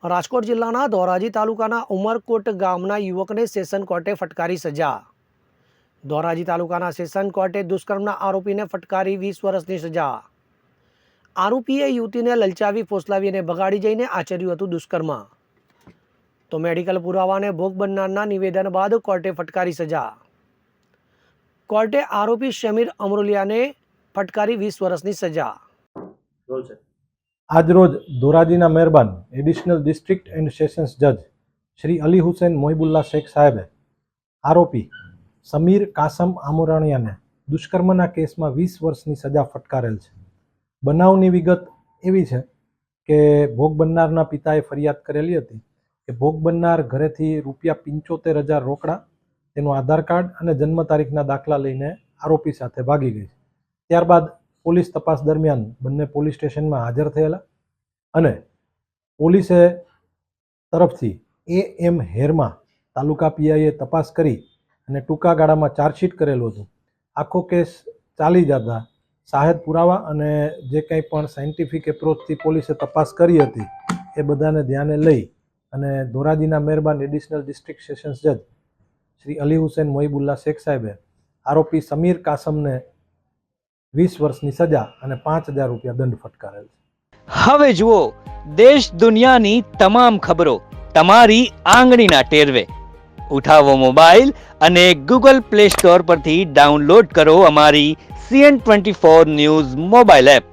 રાજકોટ જિલ્લાના ધોરાજી તાલુકાના ઉમરકોટ ગામના યુવકને સેશન કોર્ટે ફટકારી સજા। ધોરાજી તાલુકાના સેશન કોર્ટે દુષ્કર્મના આરોપીને ફટકારી 20 વર્ષની સજા। આરોપીએ યુવતીને લલચાવી ફોસલાવી અને ભગાડી જઈને આચર્યું હતું દુષ્કર્મ। તો મેડિકલ પુરાવાને ભોગ બનનારના નિવેદન બાદ કોર્ટે ફટકારી સજા। કોર્ટે આરોપી શમીર અમરોલિયાને ફટકારી 20 વર્ષની સજા। આજરોજ ધોરાજીના મહેરબાન એડિશનલ ડિસ્ટ્રિક્ટ એન્ડ સેશન્સ જજ શ્રી અલી હુસૈન મોહિબુલ્લા શેખ સાહેબે આરોપી સમીર કાસમ આમોરાણીયાને દુષ્કર્મના કેસમાં 20 વર્ષની સજા ફટકારેલ છે। બનાવની વિગત એવી છે કે ભોગ બનનારના પિતાએ ફરિયાદ કરેલી હતી કે ભોગ બનનાર ઘરેથી ₹75,000 રોકડા, તેનું આધાર કાર્ડ અને જન્મ તારીખના દાખલા લઈને આરોપી સાથે ભાગી ગઈ। ત્યારબાદ પોલીસ તપાસ દરમિયાન બંને પોલીસ સ્ટેશનમાં હાજર થયેલા અને પોલીસે તરફથી AM હેરમા તાલુકા પીઆઈએ તપાસ કરી અને ટૂંકા ગાળામાં ચાર્જશીટ કરેલું હતું। આખો કેસ ચાલી જતા સાહેદ પુરાવા અને જે કંઈ પણ સાયન્ટિફિક એપ્રોચથી પોલીસે તપાસ કરી હતી એ બધાને ધ્યાને લઈ અને ધોરાજીના મહેરબાન એડિશનલ ડિસ્ટ્રિક્ટ સેશન્સ જજ શ્રી અલી હુસૈન મોહિબુલ્લા શેખ સાહેબે આરોપી સમીર કાસમને 20 વર્ષની સજા અને ₹5,000 દંડ ફટકારેલ છે। હવે જુઓ દેશ દુનિયાની તમામ ખબરો તમારી આંગળીના ટેરવે। ઉઠાવો મોબાઈલ અને ગૂગલ પ્લે સ્ટોર પરથી ડાઉનલોડ કરો અમારી CN24 ન્યૂઝ મોબાઈલ એપ।